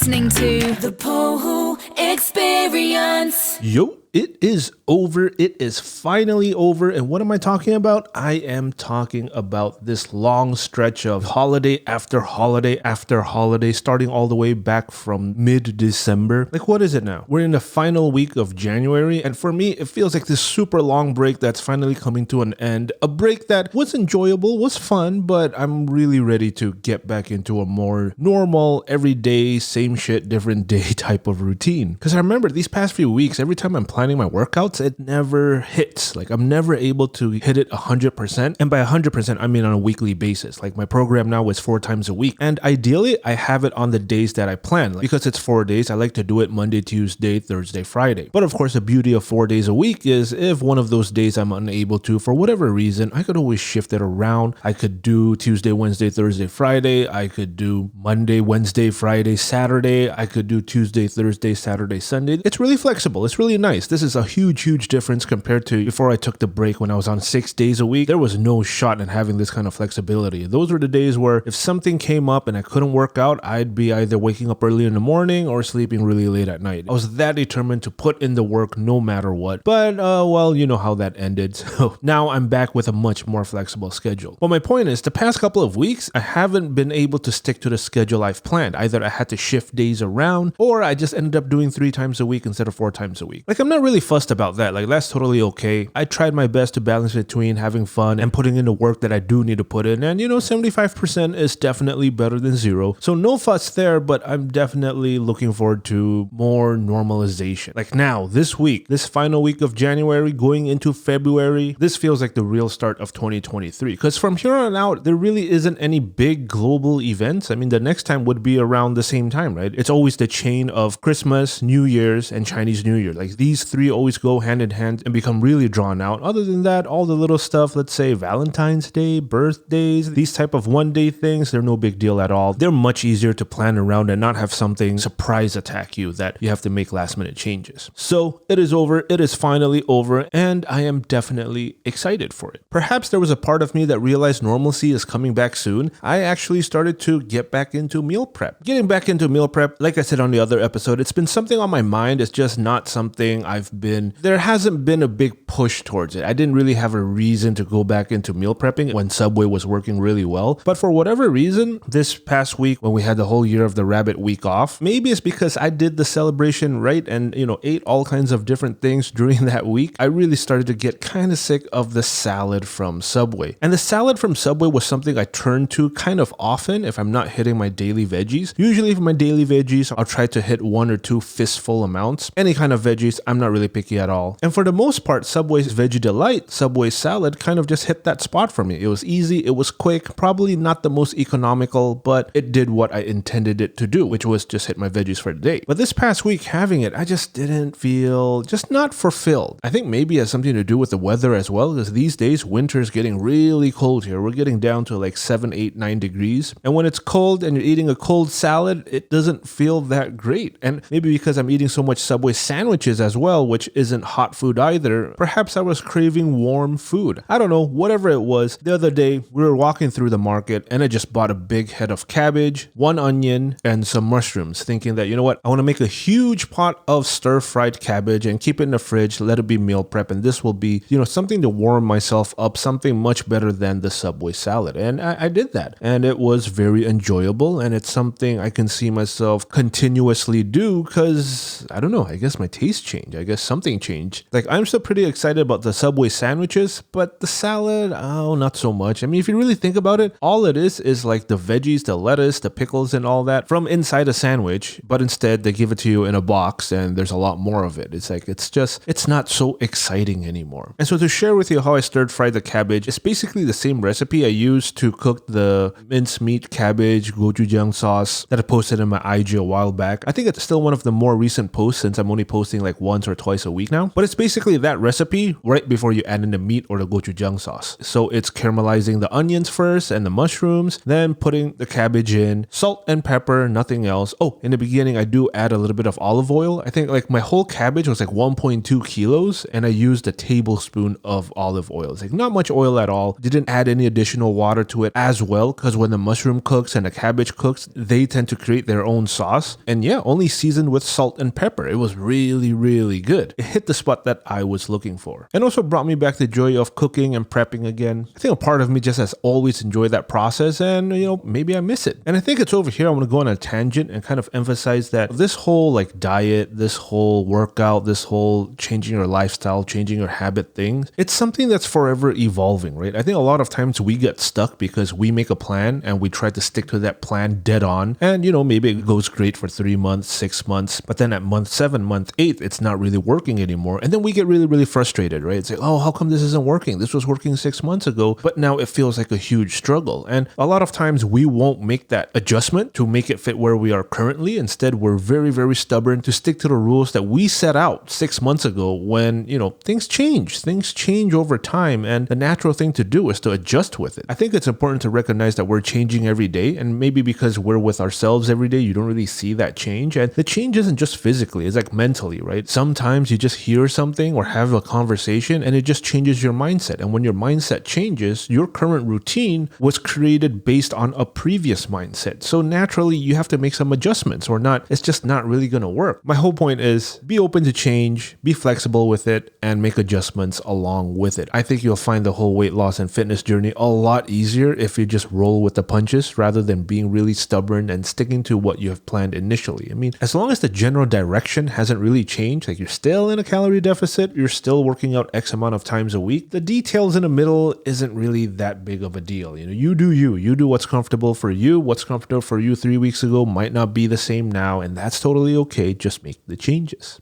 listening to the Pohu Experience. Yo, it is over. It is finally over. And what am I talking about? I am talking about this long stretch of holiday after holiday after holiday, starting all the way back from mid-December. Like, what is it now? We're in the final week of January. And for me, it feels like this super long break that's finally coming to an end. A break that was enjoyable, was fun, but I'm really ready to get back into a more normal, everyday, same shit, different day type of routine. Because I remember these past few weeks, every time I'm planning my workouts, it never hits. Like, I'm never able to hit it 100%. And by 100%, I mean on a weekly basis. Like, my program now is 4 times a week. And ideally, I have it on the days that I plan. Like, because it's 4 days, I like to do it Monday, Tuesday, Thursday, Friday. But of course, the beauty of 4 days a week is if one of those days I'm unable to, for whatever reason, I could always shift it around. I could do Tuesday, Wednesday, Thursday, Friday. I could do Monday, Wednesday, Friday, Saturday. I could do Tuesday, Thursday, Saturday, Sunday. It's really flexible. It's really nice. This is a huge difference compared to before I took the break when I was on 6 days a week. There was no shot in having this kind of flexibility. Those were the days where if something came up and I couldn't work out, I'd be either waking up early in the morning or sleeping really late at night. I was that determined to put in the work no matter what. But, well, you know how that ended. So now I'm back with a much more flexible schedule. But my point is, the past couple of weeks, I haven't been able to stick to the schedule I've planned. Either I had to shift days around or I just ended up doing 3 times a week instead of 4 times a week. Like, I'm not really fussed about that. Like, that's totally okay. I tried my best to balance between having fun and putting in the work that I do need to put in. And, 75% is definitely better than 0. So no fuss there, but I'm definitely looking forward to more normalization. Like now, this week, this final week of January going into February, this feels like the real start of 2023. Because from here on out, there really isn't any big global events. I mean, the next time would be around the same time, right? It's always the chain of Christmas, New Year's, and Chinese New Year. Like, these 3 always go hand in hand and become really drawn out. Other than that, all the little stuff, let's say Valentine's Day, birthdays, these type of one-day things, they're no big deal at all. They're much easier to plan around and not have something surprise attack you that you have to make last-minute changes. So it is over. It is finally over, and I am definitely excited for it. Perhaps there was a part of me that realized normalcy is coming back soon. I actually started to get back into meal prep. Getting back into meal prep, like I said on the other episode, it's been something on my mind. It's just not something there hasn't been a big push towards it. I didn't really have a reason to go back into meal prepping when Subway was working really well. But for whatever reason, this past week when we had the whole year of the rabbit week off, maybe it's because I did the celebration right and, ate all kinds of different things during that week. I really started to get kind of sick of the salad from Subway. And the salad from Subway was something I turned to kind of often if I'm not hitting my daily veggies. Usually for my daily veggies, I'll try to hit 1 or 2 fistful amounts. Any kind of veggies, I'm not really picky at all. And for the most part, Subway's Veggie Delight, Subway salad kind of just hit that spot for me. It was easy, it was quick, probably not the most economical, but it did what I intended it to do, which was just hit my veggies for the day. But this past week having it, I just didn't feel, just not fulfilled. I think maybe it has something to do with the weather as well, because these days, winter's getting really cold here. We're getting down to like 7, 8, 9 degrees. And when it's cold and you're eating a cold salad, it doesn't feel that great. And maybe because I'm eating so much Subway sandwiches as well, which isn't hot food either, perhaps I was craving warm food. I don't know, whatever it was. The other day, we were walking through the market and I just bought a big head of cabbage, 1 onion, and some mushrooms, thinking that, you know what, I want to make a huge pot of stir-fried cabbage and keep it in the fridge, let it be meal prep, and this will be, something to warm myself up, something much better than the Subway salad. And I did that. And it was very enjoyable, and it's something I can see myself continuously do because, I don't know, I guess my taste changed. I guess something changed. Like, I'm still pretty excited about the Subway sandwiches, but the salad, not so much. I mean, if you really think about it, all it is like the veggies, the lettuce, the pickles, and all that from inside a sandwich, but instead they give it to you in a box and there's a lot more of it. It's like, it's not so exciting anymore. And so to share with you how I stir-fried the cabbage, it's basically the same recipe I used to cook the mincemeat cabbage gochujang sauce that I posted in my IG a while back. I think it's still one of the more recent posts since I'm only posting like once or twice a week now. now, but it's basically that recipe right before you add in the meat or the gochujang sauce. So it's caramelizing the onions first and the mushrooms, then putting the cabbage in, salt and pepper, nothing else. Oh, in the beginning, I do add a little bit of olive oil. I think like my whole cabbage was like 1.2 kilos and I used a tablespoon of olive oil. It's like not much oil at all. Didn't add any additional water to it as well, because when the mushroom cooks and the cabbage cooks, they tend to create their own sauce. And yeah, only seasoned with salt and pepper. It was really, really good. It hit the spot that I was looking for. And also brought me back the joy of cooking and prepping again. I think a part of me just has always enjoyed that process, and maybe I miss it. And I think it's over here I want to go on a tangent and kind of emphasize that this whole like diet, this whole workout, this whole changing your lifestyle, changing your habit things, it's something that's forever evolving, right? I think a lot of times we get stuck because we make a plan and we try to stick to that plan dead on. And maybe it goes great for 3 months, 6 months, but then at month 7, month 8, it's not really working anymore. And then we get really, really frustrated, right? It's like, oh, how come this isn't working? This was working 6 months ago, but now it feels like a huge struggle. And a lot of times we won't make that adjustment to make it fit where we are currently. Instead, we're very, very stubborn to stick to the rules that we set out 6 months ago when, things change. Things change over time, and the natural thing to do is to adjust with it. I think it's important to recognize that we're changing every day, and maybe because we're with ourselves every day, you don't really see that change. And the change isn't just physically, it's like mentally, right? Sometimes you just hear something or have a conversation and it just changes your mindset. And when your mindset changes, your current routine was created based on a previous mindset. So naturally, you have to make some adjustments, or not, it's just not really going to work. My whole point is be open to change, be flexible with it, and make adjustments along with it. I think you'll find the whole weight loss and fitness journey a lot easier if you just roll with the punches rather than being really stubborn and sticking to what you have planned initially. I mean, as long as the general direction hasn't really changed, like you're still in a calorie deficit, you're still working out X amount of times a week, the details in the middle isn't really that big of a deal. You do you do what's comfortable for you. What's comfortable for you 3 weeks ago might not be the same now, and that's totally okay. Just make the changes.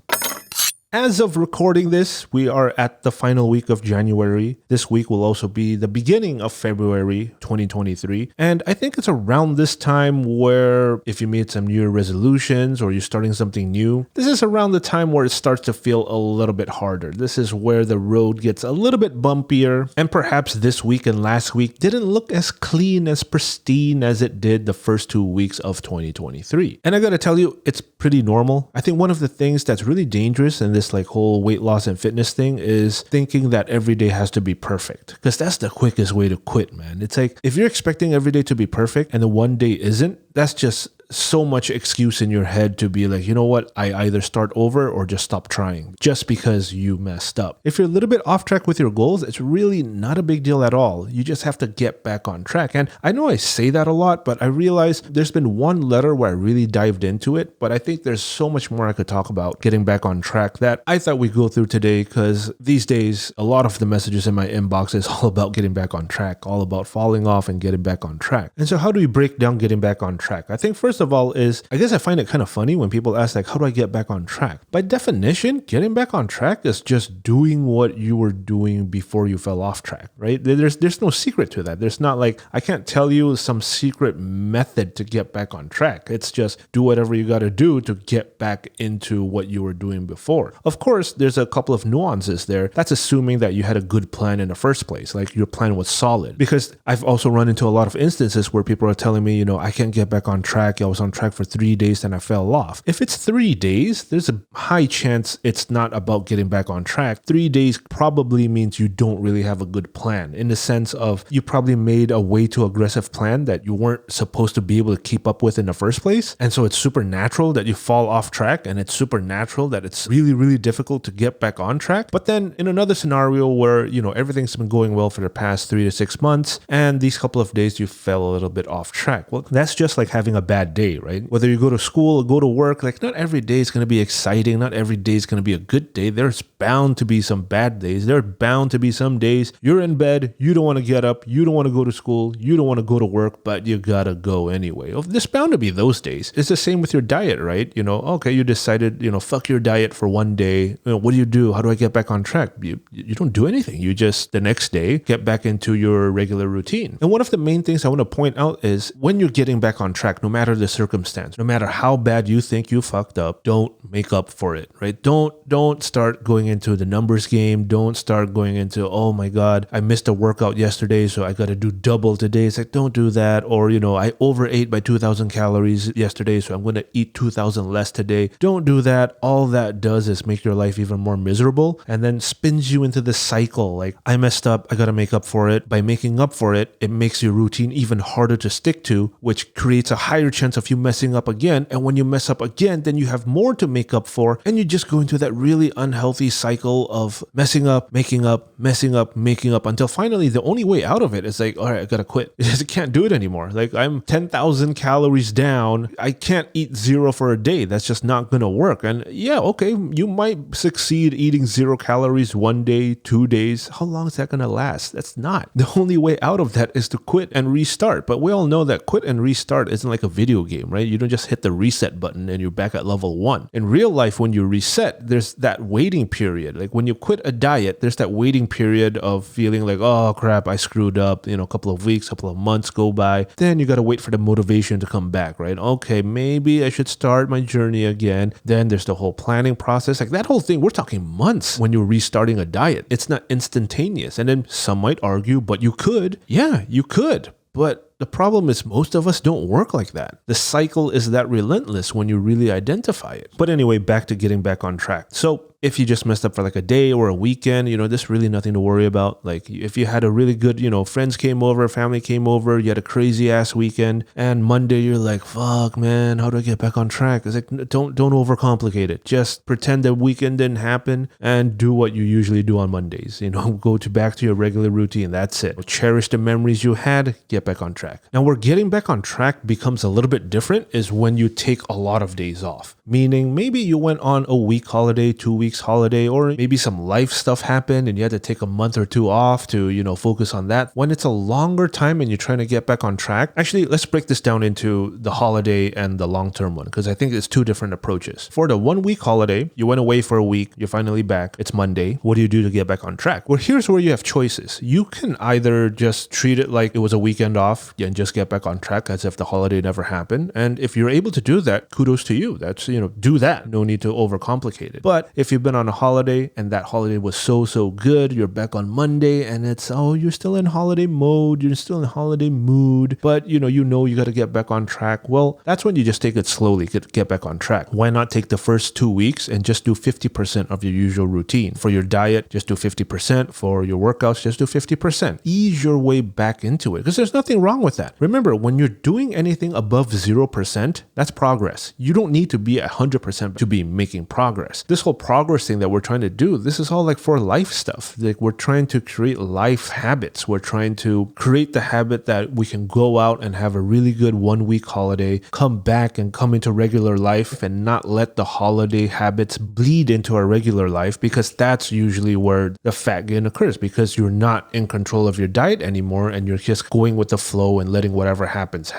As of recording this, we are at the final week of January. This week will also be the beginning of February 2023. And I think it's around this time where if you made some New Year resolutions or you're starting something new, this is around the time where it starts to feel a little bit harder. This is where the road gets a little bit bumpier. And perhaps this week and last week didn't look as clean, as pristine as it did the first 2 weeks of 2023. And I gotta tell you, it's pretty normal. I think one of the things that's really dangerous in this like whole weight loss and fitness thing is thinking that every day has to be perfect, because that's the quickest way to quit, man. It's like if you're expecting every day to be perfect and the one day isn't, that's just so much excuse in your head to be like, you know what, I either start over or just stop trying just because you messed up. If you're a little bit off track with your goals, it's really not a big deal at all. You just have to get back on track. And I know I say that a lot, but I realize there's been one letter where I really dived into it, but I think there's so much more I could talk about getting back on track that I thought we'd go through today, because these days, a lot of the messages in my inbox is all about getting back on track, all about falling off and getting back on track. And so how do we break down getting back on track? I think first of all is, I guess I find it kind of funny when people ask like, how do I get back on track? By definition, getting back on track is just doing what you were doing before you fell off track, right? There's no secret to that. There's not like, I can't tell you some secret method to get back on track. It's just do whatever you got to do to get back into what you were doing before. Of course, there's a couple of nuances there. That's assuming that you had a good plan in the first place, like your plan was solid. Because I've also run into a lot of instances where people are telling me, I can't get back on track. I was on track for 3 days and I fell off. If it's 3 days, there's a high chance it's not about getting back on track. 3 days probably means you don't really have a good plan, in the sense of you probably made a way too aggressive plan that you weren't supposed to be able to keep up with in the first place. And so it's super natural that you fall off track, and it's super natural that it's really, really difficult to get back on track. But then in another scenario where, everything's been going well for the past 3 to 6 months, and these couple of days you fell a little bit off track. Well, that's just like having a bad day, right? Whether you go to school or go to work, like not every day is going to be exciting. Not every day is going to be a good day. There's bound to be some bad days. There are bound to be some days you're in bed, you don't want to get up, you don't want to go to school, you don't want to go to work, but you gotta go anyway. There's bound to be those days. It's the same with your diet, right? Okay, you decided, fuck your diet for one day. What do? How do I get back on track? You don't do anything. You just, the next day, get back into your regular routine. And one of the main things I want to point out is when you're getting back on track, no matter the circumstance, no matter how bad you think you fucked up, don't make up for it, right? Don't start going into the numbers game. Don't start going into, oh my God, I missed a workout yesterday, so I got to do double today. It's like, don't do that. Or, I overate by 2,000 calories yesterday, so I'm going to eat 2,000 less today. Don't do that. All that does is make your life even more miserable and then spins you into this cycle. Like, I messed up, I got to make up for it. By making up for it, it makes your routine even harder to stick to, which creates a higher chance of you messing up again. And when you mess up again, then you have more to make up for. And you just go into that really unhealthy cycle of messing up, making up, messing up, making up, until finally the only way out of it is like, all right, I got to quit. I can't do it anymore. Like, I'm 10,000 calories down. I can't eat 0 for a day. That's just not going to work. And yeah, okay, you might succeed eating 0 calories 1 day, 2 days. How long is that going to last? That's not. The only way out of that is to quit and restart. But we all know that quit and restart isn't like a video game, right? You don't just hit the reset button and you're back at level 1. In real life, when you reset, there's that waiting period. Like when you quit a diet, there's that waiting period of feeling like, oh crap, I screwed up. A couple of weeks, couple of months go by. Then you got to wait for the motivation to come back, right? Okay, maybe I should start my journey again. Then there's the whole planning process. Like that whole thing, we're talking months when you're restarting a diet. It's not instantaneous. And then some might argue, but you could. Yeah, you could. But the problem is most of us don't work like that. The cycle is that relentless when you really identify it. But anyway, back to getting back on track. So if you just messed up for like a day or a weekend, there's really nothing to worry about. Like if you had a really good, friends came over, family came over, you had a crazy ass weekend, and Monday you're like, fuck man, how do I get back on track? It's like, don't overcomplicate it. Just pretend the weekend didn't happen and do what you usually do on Mondays. Go back to your regular routine. That's it. Cherish the memories you had, get back on track. Now where getting back on track becomes a little bit different is when you take a lot of days off. Meaning maybe you went on a week holiday, 2 weeks holiday, or maybe some life stuff happened and you had to take a month or 2 off to, focus on that. When it's a longer time and you're trying to get back on track, actually, let's break this down into the holiday and the long-term one, because I think it's 2 different approaches. For the 1 week holiday, you went away for a week, you're finally back, it's Monday. What do you do to get back on track? Well, here's where you have choices. You can either just treat it like it was a weekend off and just get back on track as if the holiday never happened. And if you're able to do that, kudos to you. That's, do that. No need to overcomplicate it. But if you've been on a holiday and that holiday was so good, you're back on Monday and it's, you're still in holiday mode, you're still in holiday mood, but you got to get back on track. Well, that's when you just take it slowly, get back on track. Why not take the first 2 weeks and just do 50% of your usual routine? For your diet, just do 50%. For your workouts, just do 50%. Ease your way back into it because there's nothing wrong with that. Remember, when you're doing anything above 0%, that's progress. You don't need to be at 100% to be making progress. This whole progress thing that we're trying to do, this is all like for life stuff. Like we're trying to create life habits. We're trying to create the habit that we can go out and have a really good 1 week holiday, come back and come into regular life and not let the holiday habits bleed into our regular life, because that's usually where the fat gain occurs, because you're not in control of your diet anymore and you're just going with the flow and letting whatever happens.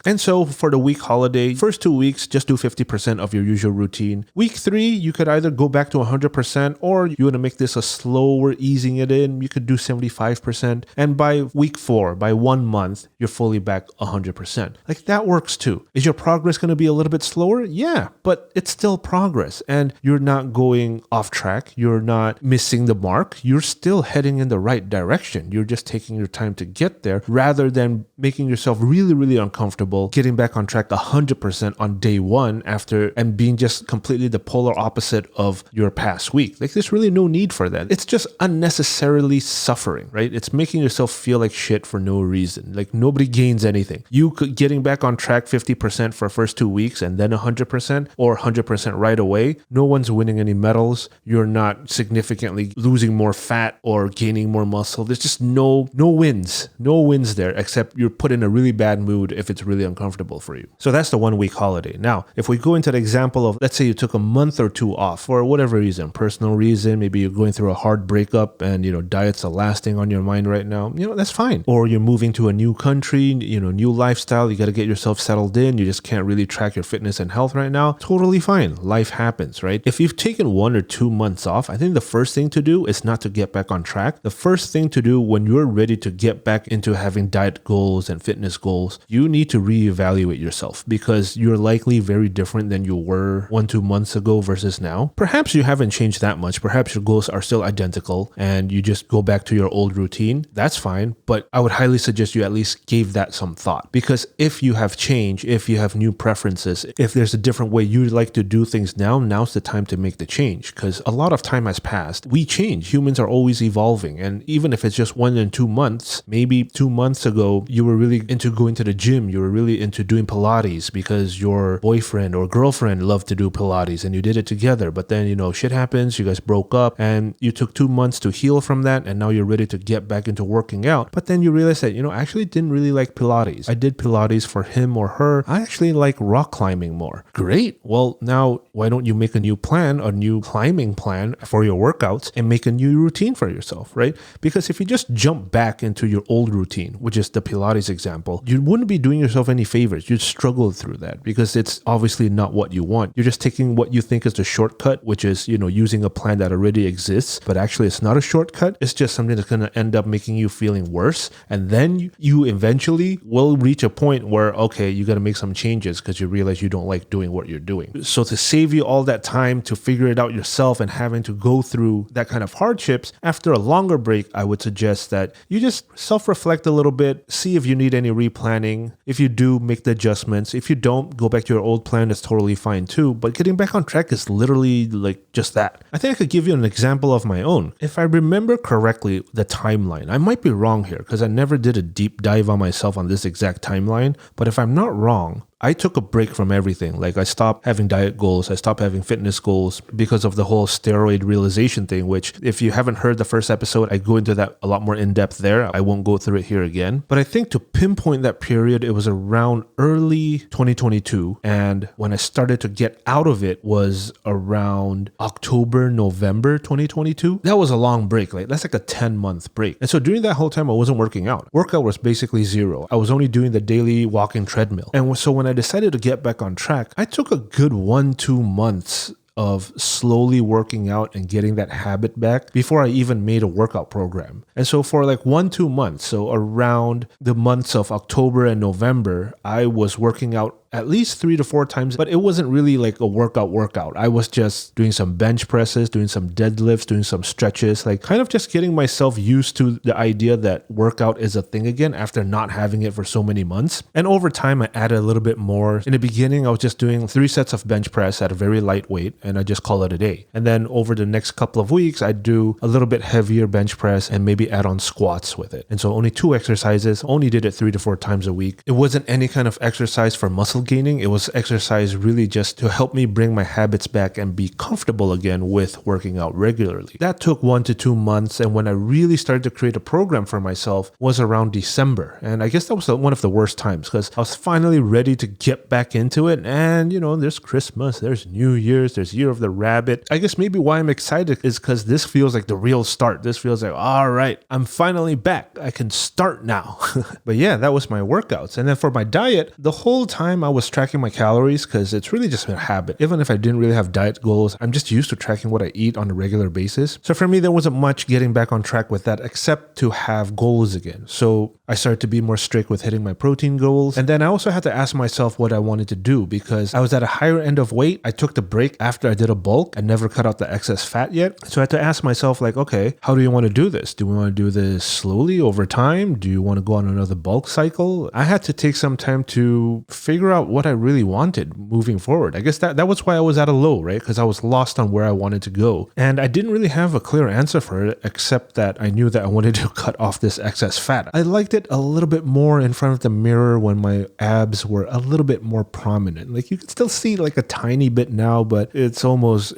And so for the week holiday, first 2 weeks, just do 50% of your usual routine. Week 3, you could either go back to 100%, or you want to make this a slower easing it in, you could do 75%. And by week 4, by 1 month, you're fully back 100%. Like that works too. Is your progress going to be a little bit slower? Yeah, but it's still progress and you're not going off track. You're not missing the mark. You're still heading in the right direction. You're just taking your time to get there rather than making yourself really, really uncomfortable, getting back on track 100% on day 1 after and being just completely the polar opposite of your past week. Like there's really no need for that. It's just unnecessarily suffering, right? It's making yourself feel like shit for no reason. Like nobody gains anything. You could getting back on track 50% for first 2 weeks and then 100% or 100% right away. No one's winning any medals. You're not significantly losing more fat or gaining more muscle. There's just no wins. No wins there, except you're put in a really bad mood if it's really uncomfortable for you. So that's the 1 week holiday. Now, if we go into the example of, let's say you took a month or 2 off for whatever reason, personal reason, maybe you're going through a hard breakup and, diet's the last thing on your mind right now, that's fine. Or you're moving to a new country, new lifestyle, you got to get yourself settled in. You just can't really track your fitness and health right now. Totally fine. Life happens, right? If you've taken 1 or 2 months off, I think the first thing to do is not to get back on track. The first thing to do when you're ready to get back into having diet goals and fitness goals, you need to reevaluate yourself, because you're likely very different than you were 1-2 months ago versus now. Perhaps you haven't changed that much, perhaps your goals are still identical and you just go back to your old routine, that's fine. But I would highly suggest you at least gave that some thought, because if you have changed, if you have new preferences, if there's a different way you'd like to do things now, now's the time to make the change, because a lot of time has passed. We change. Humans are always evolving. And even if it's just 1 and 2 months, maybe 2 months ago, you were really into going to the gym. You were really into doing Pilates because your boyfriend or girlfriend loved to do Pilates and you did it together. But then, shit happens. You guys broke up and you took 2 months to heal from that. And now you're ready to get back into working out. But then you realize that, I actually didn't really like Pilates. I did Pilates for him or her. I actually like rock climbing more. Great. Well, now why don't you make a new plan, a new climbing plan for your workouts, and make a new routine for yourself, right? Because if you just jump back into your old routine, which is the Pilates example, you wouldn't be doing yourself any favors. You'd struggle through that because it's obviously not what you want. You're just taking what you think is the shortcut, which is, using a plan that already exists, but actually it's not a shortcut. It's just something that's going to end up making you feeling worse. And then you eventually will reach a point where, okay, you got to make some changes because you realize you don't like doing what you're doing. So to save you all that time to figure it out yourself and having to go through that kind of hardships, after a longer break, I would suggest that you just self-reflect a little bit, see if you need any replanning. If you do, make the adjustments. If you don't, go back to your old plan. That's totally fine too. But getting back on track is literally like just that. I think I could give you an example of my own. If I remember correctly, the timeline, I might be wrong here because I never did a deep dive on myself on this exact timeline. But if I'm not wrong, I took a break from everything. Like I stopped having diet goals. I stopped having fitness goals because of the whole steroid realization thing, which if you haven't heard the first episode, I go into that a lot more in depth there. I won't go through it here again. But I think to pinpoint that period, it was around early 2022. And when I started to get out of it was around October, November 2022. That was a long break. That's like a 10-month break. And so during that whole time, I wasn't working out. Workout was basically zero. I was only doing the daily walking treadmill. And so when I decided to get back on track, I took a good 1-2 months of slowly working out and getting that habit back before I even made a workout program. And so for like 1-2 months, so around the months of October and November, I was working out at least 3 to 4 times, but it wasn't really like a workout. I was just doing some bench presses, doing some deadlifts, doing some stretches, like kind of just getting myself used to the idea that workout is a thing again after not having it for so many months. And over time, I added a little bit more. In the beginning, I was just doing 3 sets of bench press at a very light weight, and I just call it a day. And then over the next couple of weeks, I'd do a little bit heavier bench press and maybe add on squats with it. And so only 2 exercises, only did it 3 to 4 times a week. It wasn't any kind of exercise for muscle gaining. It was exercise really just to help me bring my habits back and be comfortable again with working out regularly. That took 1 to 2 months. And when I really started to create a program for myself was around December. And I guess that was one of the worst times because I was finally ready to get back into it. And there's Christmas, there's New Year's, there's Year of the Rabbit. I guess maybe why I'm excited is because this feels like the real start. This feels like, all right, I'm finally back. I can start now. But yeah, that was my workouts. And then for my diet, the whole time I was tracking my calories because it's really just a habit. Even if I didn't really have diet goals, I'm just used to tracking what I eat on a regular basis. So for me, there wasn't much getting back on track with that except to have goals again. So I started to be more strict with hitting my protein goals. And then I also had to ask myself what I wanted to do because I was at a higher end of weight. I took the break after I did a bulk. I never cut out the excess fat yet. So I had to ask myself like, okay, how do you want to do this? Do we want to do this slowly over time? Do you want to go on another bulk cycle? I had to take some time to figure out what I really wanted moving forward. I guess that was why I was at a low, right? Because I was lost on where I wanted to go. And I didn't really have a clear answer for it, except that I knew that I wanted to cut off this excess fat. I liked it a little bit more in front of the mirror when my abs were a little bit more prominent. Like you can still see like a tiny bit now, but it's almost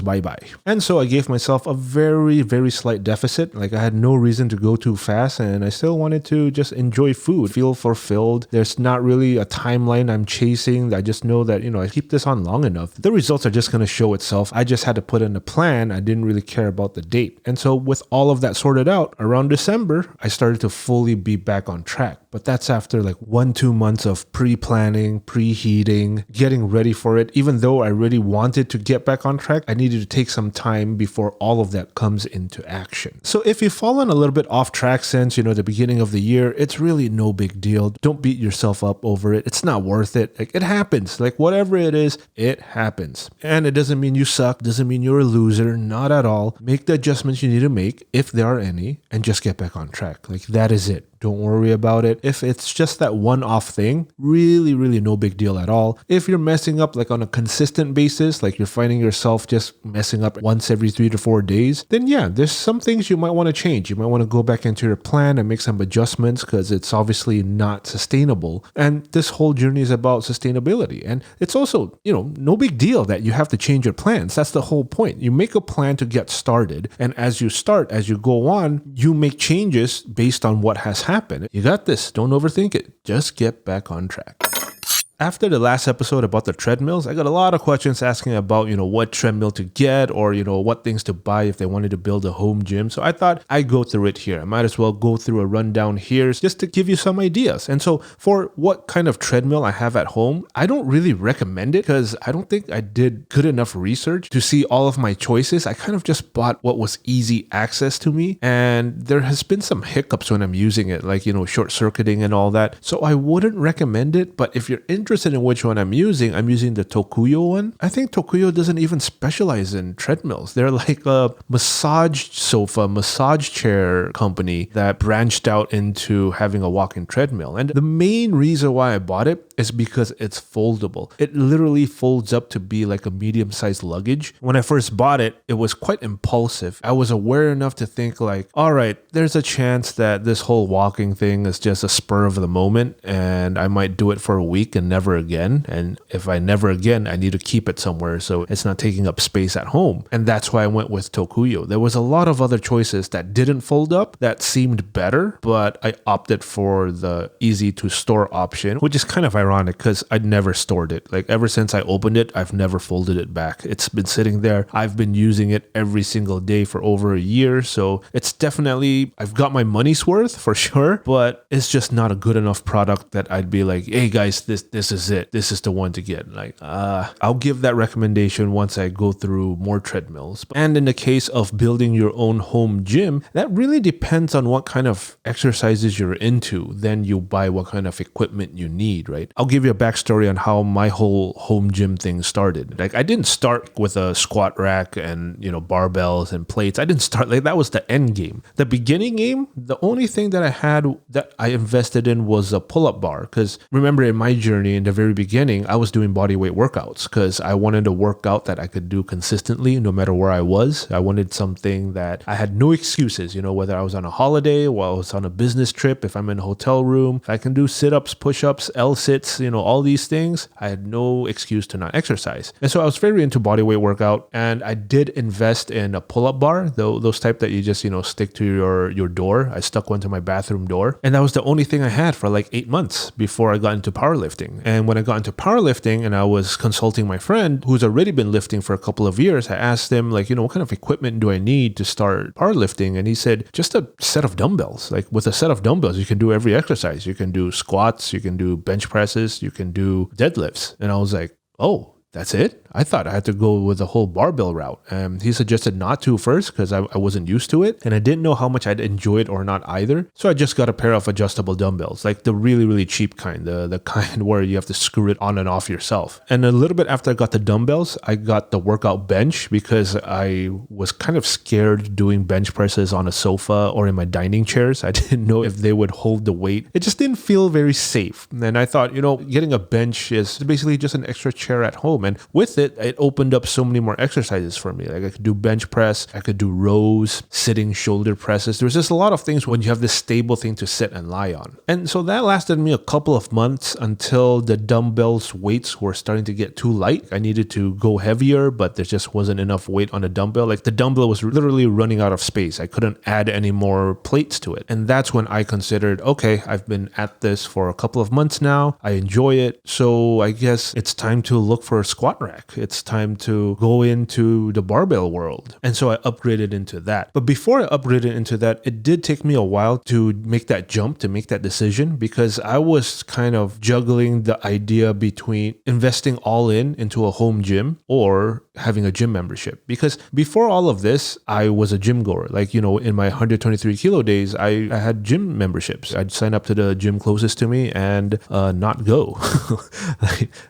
bye-bye. And so I gave myself a very, very slight deficit. Like I had no reason to go too fast and I still wanted to just enjoy food, feel fulfilled. There's not really a timeline I'm chasing. I just know that, I keep this on long enough, the results are just going to show itself. I just had to put in a plan. I didn't really care about the date. And so with all of that sorted out, around December, I started to fully be back on track. But that's after like 1-2 months of pre-planning, preheating, getting ready for it. Even though I really wanted to get back on track, I needed to take some time before all of that comes into action. So if you've fallen a little bit off track since, the beginning of the year, it's really no big deal. Don't beat yourself up over it. It's not worth it. Like, it happens. Like, whatever it is, it happens. And it doesn't mean you suck, doesn't mean you're a loser, not at all. Make the adjustments you need to make, if there are any, and just get back on track. Like, that is it. Don't worry about it. If it's just that one-off thing, really, really no big deal at all. If you're messing up like on a consistent basis, like you're finding yourself just messing up once every 3 to 4 days, then yeah, there's some things you might want to change. You might want to go back into your plan and make some adjustments because it's obviously not sustainable. And this whole journey is about sustainability. And it's also, no big deal that you have to change your plans. That's the whole point. You make a plan to get started. And as you start, as you go on, you make changes based on what has happen. You got this. Don't overthink it. Just get back on track. After the last episode about the treadmills, I got a lot of questions asking about, what treadmill to get or, what things to buy if they wanted to build a home gym. So I thought I'd go through it here. I might as well go through a rundown here just to give you some ideas. And so for what kind of treadmill I have at home, I don't really recommend it because I don't think I did good enough research to see all of my choices. I kind of just bought what was easy access to me. And there has been some hiccups when I'm using it, like, short circuiting and all that. So I wouldn't recommend it. But if you're interested in which one I'm using the Tokuyo one. I think Tokuyo doesn't even specialize in treadmills. They're like a massage chair company that branched out into having a walk-in treadmill. And the main reason why I bought it is because it's foldable. It literally folds up to be like a medium-sized luggage. When I first bought it, it was quite impulsive. I was aware enough to think like, all right, there's a chance that this whole walking thing is just a spur of the moment and I might do it for a week and never again. And if I never again, I need to keep it somewhere so it's not taking up space at home. And that's why I went with Tokuyo. There was a lot of other choices that didn't fold up that seemed better, but I opted for the easy to store option, which is kind of ironic because I'd never stored it. Like ever since I opened it, I've never folded it back. It's been sitting there. I've been using it every single day for over a year. So it's definitely, I've got my money's worth for sure, but it's just not a good enough product that I'd be like, hey guys, this is it. This is the one to get. Like, I'll give that recommendation once I go through more treadmills. And in the case of building your own home gym, that really depends on what kind of exercises you're into. Then you buy what kind of equipment you need, right? I'll give you a backstory on how my whole home gym thing started. Like, I didn't start with a squat rack and, barbells and plates. I didn't start like that was the end game. The beginning game, the only thing that I had that I invested in was a pull-up bar. Because remember in my journey in the very beginning, I was doing body weight workouts because I wanted a workout that I could do consistently no matter where I was. I wanted something that I had no excuses, whether I was on a holiday or I was on a business trip, if I'm in a hotel room, if I can do sit-ups, push-ups, L-sits, all these things, I had no excuse to not exercise. And so I was very into body weight workout and I did invest in a pull-up bar, those type that you just, stick to your door. I stuck one to my bathroom door. And that was the only thing I had for like 8 months before I got into powerlifting. And when I got into powerlifting and I was consulting my friend who's already been lifting for a couple of years, I asked him like, what kind of equipment do I need to start powerlifting? And he said, just a set of dumbbells. Like with a set of dumbbells, you can do every exercise. You can do squats, you can do bench presses, you can do deadlifts. And I was like, oh, that's it? I thought I had to go with the whole barbell route. He suggested not to first because I wasn't used to it and I didn't know how much I'd enjoy it or not either. So I just got a pair of adjustable dumbbells, like the really, really cheap kind, the kind where you have to screw it on and off yourself. And a little bit after I got the dumbbells, I got the workout bench because I was kind of scared doing bench presses on a sofa or in my dining chairs. I didn't know if they would hold the weight. It just didn't feel very safe. And I thought, getting a bench is basically just an extra chair at home. And with it opened up so many more exercises for me. Like I could do bench press, I could do rows, sitting shoulder presses. There's just a lot of things when you have this stable thing to sit and lie on. And so that lasted me a couple of months until the dumbbells weights were starting to get too light. I needed to go heavier, but there just wasn't enough weight on the dumbbell. Like the dumbbell was literally running out of space. I couldn't add any more plates to it. And that's when I considered, okay, I've been at this for a couple of months now. I enjoy it. So I guess it's time to look for a squat rack. back. It's time to go into the barbell world. And so I upgraded into that. But before I upgraded into that, it did take me a while to make that jump, to make that decision, because I was kind of juggling the idea between investing all into a home gym or having a gym membership. Because before all of this, I was a gym goer. Like, in my 123 kilo days, I had gym memberships. I'd sign up to the gym closest to me and not go.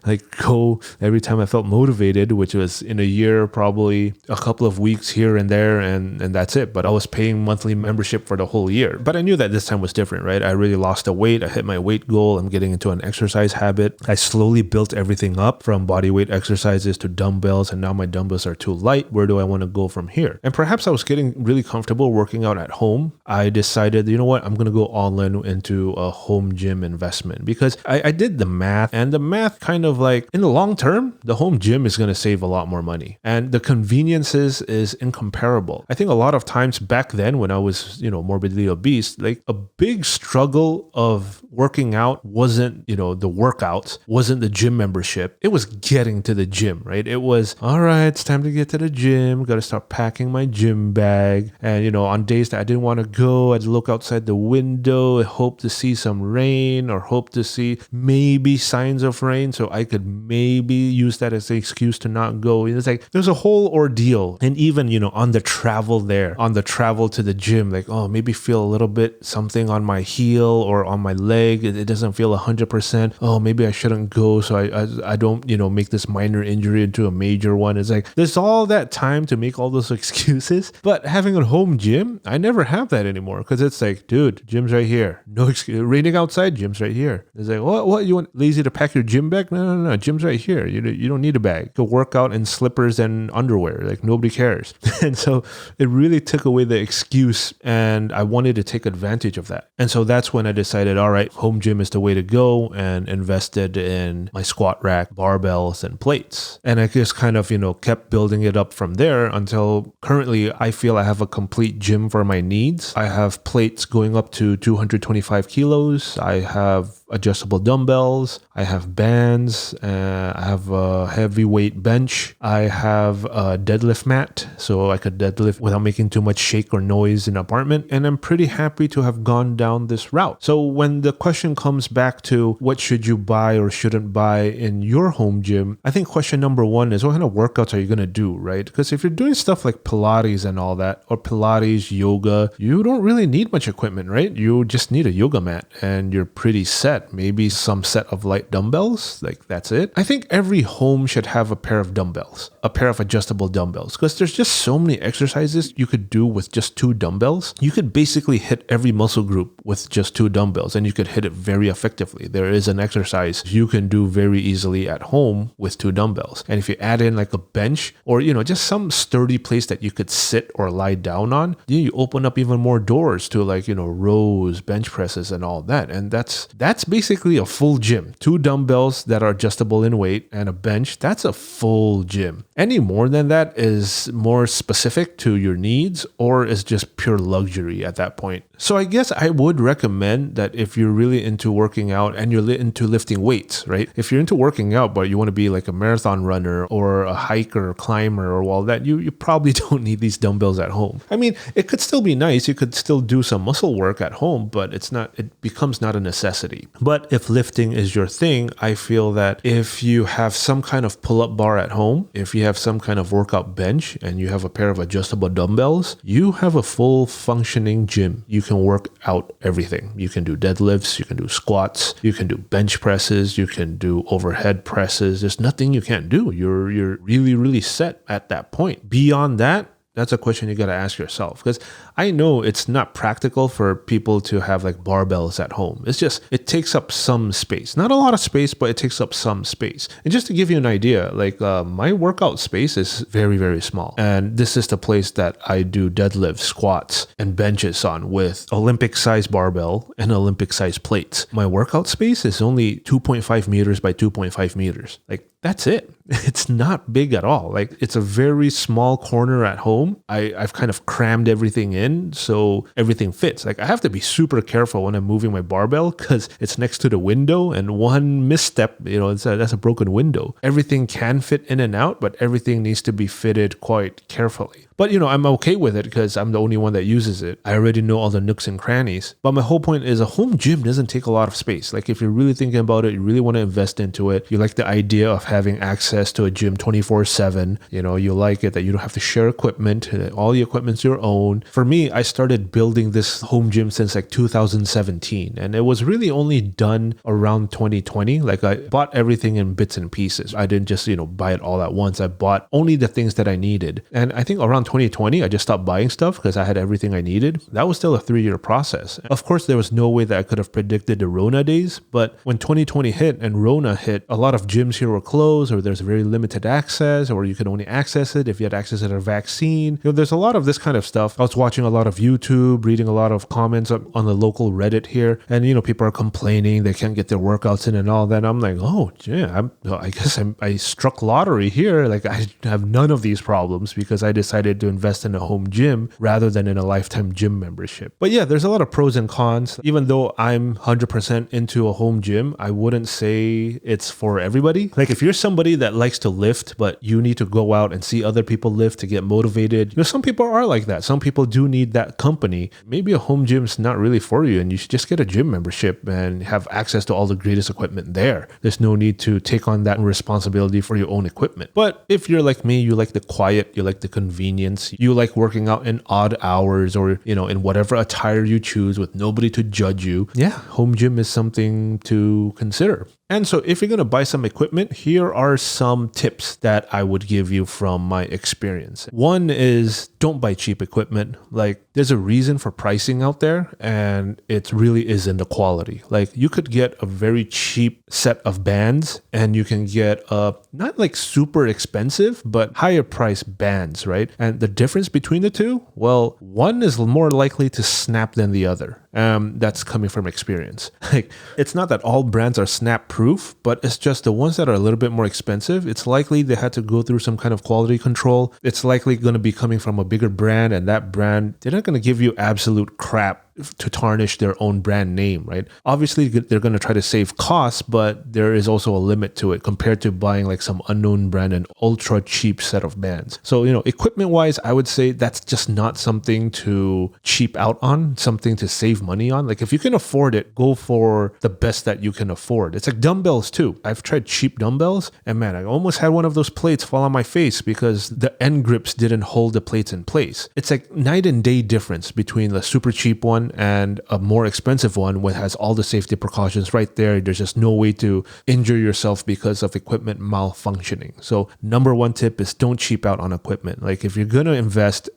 like go every time I felt motivated, which was in a year, probably a couple of weeks here and there, and that's it. But I was paying monthly membership for the whole year. But I knew that this time was different, right? I really lost the weight. I hit my weight goal. I'm getting into an exercise habit. I slowly built everything up from body weight exercises to dumbbells, and now my dumbbells are too light. Where do I want to go from here? And perhaps I was getting really comfortable working out at home. I decided, you know what, I'm going to go all in into a home gym investment, because I did the math, and the math kind of like, in the long term, the home gym is going to save a lot more money, and the conveniences is incomparable. I think a lot of times back then when I was, morbidly obese, like a big struggle of working out wasn't, the workouts, wasn't the gym membership. It was getting to the gym, right? It was, all right, it's time to get to the gym. Got to start packing my gym bag. And, on days that I didn't want to go, I'd look outside the window, hope to see some rain or hope to see maybe signs of rain so I could maybe use that as an excuse to not go. It's like, there's a whole ordeal. And even, on the travel to the gym, like, oh, maybe feel a little bit something on my heel or on my leg. It doesn't feel 100%. Oh, maybe I shouldn't go so I don't, make this minor injury into a major one. It's like, there's all that time to make all those excuses. But having a home gym, I never have that anymore, because it's like, dude, gym's right here. No excuse. Raining outside, gym's right here. It's like, what? You want lazy to pack your gym bag? No. Gym's right here. You don't need a bag. Go work out in slippers and underwear. Like, nobody cares. And so it really took away the excuse, and I wanted to take advantage of that. And so that's when I decided, all right, home gym is the way to go, and invested in my squat rack, barbells, and plates. And I just kind of, kept building it up from there until currently I feel I have a complete gym for my needs. I have plates going up to 225 kilos. I have adjustable dumbbells. I have bands. I have a heavyweight bench. I have a deadlift mat, so I could deadlift without making too much shake or noise in an apartment. And I'm pretty happy to have gone down this route. So when the question comes back to what should you buy or shouldn't buy in your home gym, I think question number one is, what kind of workouts are you going to do, right? Because if you're doing stuff like Pilates and all that, or Pilates, yoga, you don't really need much equipment, right? You just need a yoga mat and you're pretty set. Maybe some set of light dumbbells, like that's it. I think every home should have a pair of dumbbells, a pair of adjustable dumbbells, because there's just so many exercises you could do with just two dumbbells. You could basically hit every muscle group with just two dumbbells, and you could hit it very effectively. There is an exercise you can do very easily at home with two dumbbells. And if you add in like a bench or, just some sturdy place that you could sit or lie down on, you open up even more doors to like, rows, bench presses and all that. And that's basically a full gym. Two dumbbells that are adjustable in weight and a bench, that's a full gym. Any more than that is more specific to your needs or is just pure luxury at that point. So I guess I would recommend that if you're really into working out and you're into lifting weights, right? If you're into working out, but you want to be like a marathon runner or a hiker or climber or all that, you probably don't need these dumbbells at home. I mean, it could still be nice. You could still do some muscle work at home, but it becomes not a necessity. But if lifting is your thing, I feel that if you have some kind of pull-up bar at home, if you have some kind of workout bench and you have a pair of adjustable dumbbells, you have a full functioning gym. You can work out everything. You can do deadlifts, you can do squats, you can do bench presses, you can do overhead presses. There's nothing you can't do. You're really, really set at that point. Beyond that, that's a question you got to ask yourself, because I know it's not practical for people to have like barbells at home. It's just, it takes up some space. Not a lot of space, but it takes up some space. And just to give you an idea, like my workout space is very, very small. And this is the place that I do deadlifts, squats, and benches on with Olympic size barbell and Olympic size plates. My workout space is only 2.5 meters by 2.5 meters. Like, that's it. It's not big at all. Like, it's a very small corner at home. I've kind of crammed everything in. in so everything fits. Like I have to be super careful when I'm moving my barbell because it's next to the window, and one misstep, that's a broken window. Everything can fit in and out, but everything needs to be fitted quite carefully. But, I'm okay with it because I'm the only one that uses it. I already know all the nooks and crannies. But my whole point is a home gym doesn't take a lot of space. Like if you're really thinking about it, you really want to invest into it. You like the idea of having access to a gym 24/7. You like it that you don't have to share equipment. All the equipment's your own. For me, I started building this home gym since like 2017. And it was really only done around 2020. Like I bought everything in bits and pieces. I didn't just, buy it all at once. I bought only the things that I needed. And I think around 2020, I just stopped buying stuff because I had everything I needed. That was still a 3-year process. Of course, there was no way that I could have predicted the Rona days, but when 2020 hit and Rona hit, a lot of gyms here were closed, or there's very limited access, or you could only access it if you had access to a vaccine. There's a lot of this kind of stuff. I was watching a lot of YouTube, reading a lot of comments on the local Reddit here, and people are complaining they can't get their workouts in and all that. I'm like, oh yeah, I guess I struck lottery here. Like I have none of these problems because I decided to invest in a home gym rather than in a lifetime gym membership. But yeah, there's a lot of pros and cons. Even though I'm 100% into a home gym, I wouldn't say it's for everybody. Like if you're somebody that likes to lift, but you need to go out and see other people lift to get motivated, some people are like that. Some people do need that company. Maybe a home gym's not really for you, and you should just get a gym membership and have access to all the greatest equipment there. There's no need to take on that responsibility for your own equipment. But if you're like me, you like the quiet, you like the convenience, you like working out in odd hours or, in whatever attire you choose with nobody to judge you, yeah, home gym is something to consider. And so if you're going to buy some equipment, here are some tips that I would give you from my experience. One is don't buy cheap equipment. Like there's a reason for pricing out there, and it really is in the quality. Like you could get a very cheap set of bands and you can get not like super expensive, but higher price bands, right? And the difference between the two, well, one is more likely to snap than the other. That's coming from experience. Like it's not that all brands are snap proof, but it's just the ones that are a little bit more expensive. It's likely they had to go through some kind of quality control. It's likely going to be coming from a bigger brand, and that brand, they're not going to give you absolute crap to tarnish their own brand name, right? Obviously, they're going to try to save costs, but there is also a limit to it compared to buying like some unknown brand and ultra cheap set of bands. So, equipment wise, I would say that's just not something to cheap out on, something to save money on. Like if you can afford it, go for the best that you can afford. It's like dumbbells too. I've tried cheap dumbbells, and man, I almost had one of those plates fall on my face because the end grips didn't hold the plates in place. It's like night and day difference between the super cheap one and a more expensive one which has all the safety precautions right there. There's just no way to injure yourself because of equipment malfunctioning. So number one tip is don't cheap out on equipment. Like if you're going to invest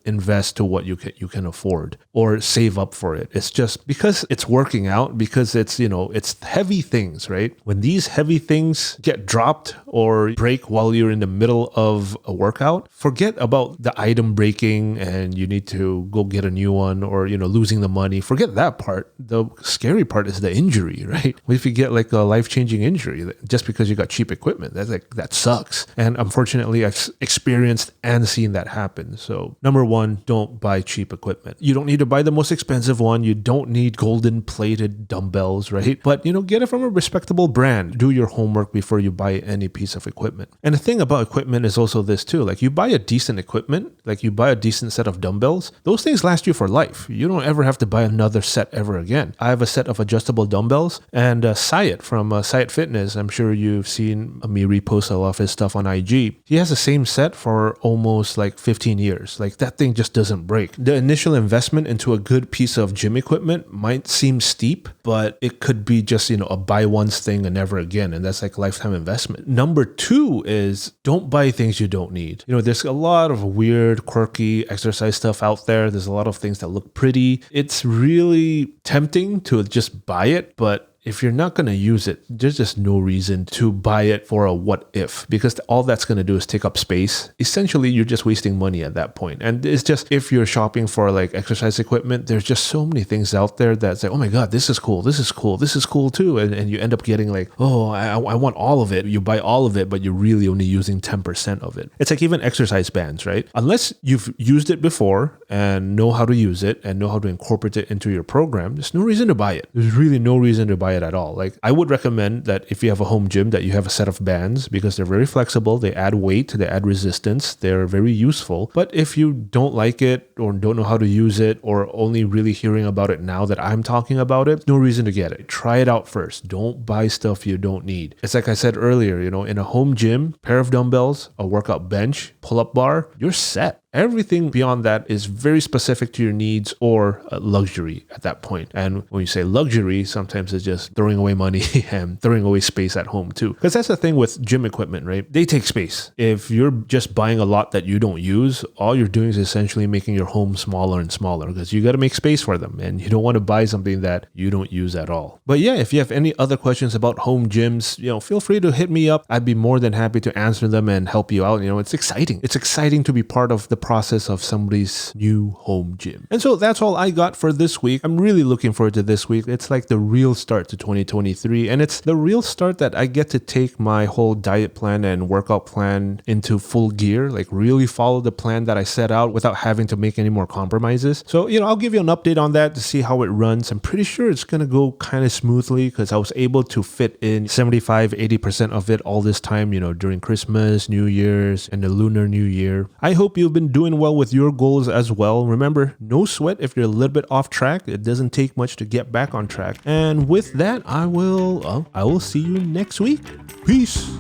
to what you can afford or save up for it. It's just because it's working out, because it's, it's heavy things, right? When these heavy things get dropped or break while you're in the middle of a workout, forget about the item breaking and you need to go get a new one or, losing the money. Forget that part. The scary part is the injury, right? If you get like a life-changing injury just because you got cheap equipment, that sucks. And unfortunately, I've experienced and seen that happen. So number one, don't buy cheap equipment. You don't need to buy the most expensive one. You don't need golden plated dumbbells, right? But, get it from a respectable brand. Do your homework before you buy any piece of equipment. And the thing about equipment is also this too. Like you buy a decent equipment, like you buy a decent set of dumbbells, those things last you for life. You don't ever have to buy another set ever again. I have a set of adjustable dumbbells, and Syed from Syed Fitness, I'm sure you've seen me repost a lot of his stuff on IG. He has the same set for almost like 15 years. Like that thing just doesn't break. The initial investment into a good piece of gym equipment might seem steep, but it could be just, a buy once thing and never again. And that's like lifetime investment. Number two is don't buy things you don't need. There's a lot of weird, quirky exercise stuff out there. There's a lot of things that look pretty. It's really tempting to just buy it, but if you're not going to use it, there's just no reason to buy it for a what if, because all that's going to do is take up space. Essentially, you're just wasting money at that point. And it's just, if you're shopping for like exercise equipment, there's just so many things out there that's like, oh my God, this is cool. This is cool. This is cool too. And you end up getting like, oh, I want all of it. You buy all of it, but you're really only using 10% of it. It's like even exercise bands, right? Unless you've used it before and know how to use it and know how to incorporate it into your program, there's no reason to buy it. There's really no reason to buy it at all. Like, I would recommend that if you have a home gym, that you have a set of bands, because they're very flexible. They add weight, they add resistance. They're very useful. But if you don't like it or don't know how to use it, or only really hearing about it now that I'm talking about it, no reason to get it. Try it out first. Don't buy stuff you don't need. It's like I said earlier, in a home gym, pair of dumbbells, a workout bench, pull-up bar, you're set. Everything beyond that is very specific to your needs or luxury at that point. And when you say luxury, sometimes it's just throwing away money and throwing away space at home too. Because that's the thing with gym equipment, right? They take space. If you're just buying a lot that you don't use, all you're doing is essentially making your home smaller and smaller, because you got to make space for them, and you don't want to buy something that you don't use at all. But yeah, if you have any other questions about home gyms, feel free to hit me up. I'd be more than happy to answer them and help you out. It's exciting. It's exciting to be part of the process of somebody's new home gym. And so that's all I got for this week. I'm really looking forward to this week. It's like the real start to 2023, and it's the real start that I get to take my whole diet plan and workout plan into full gear, like really follow the plan that I set out without having to make any more compromises. So, I'll give you an update on that to see how it runs. I'm pretty sure it's going to go kind of smoothly, because I was able to fit in 75-80% of it all this time, during Christmas, New Year's, and the Lunar New Year. I hope you've been doing well with your goals as well. Remember, no sweat if you're a little bit off track. It doesn't take much to get back on track. And with that, I will see you next week. Peace.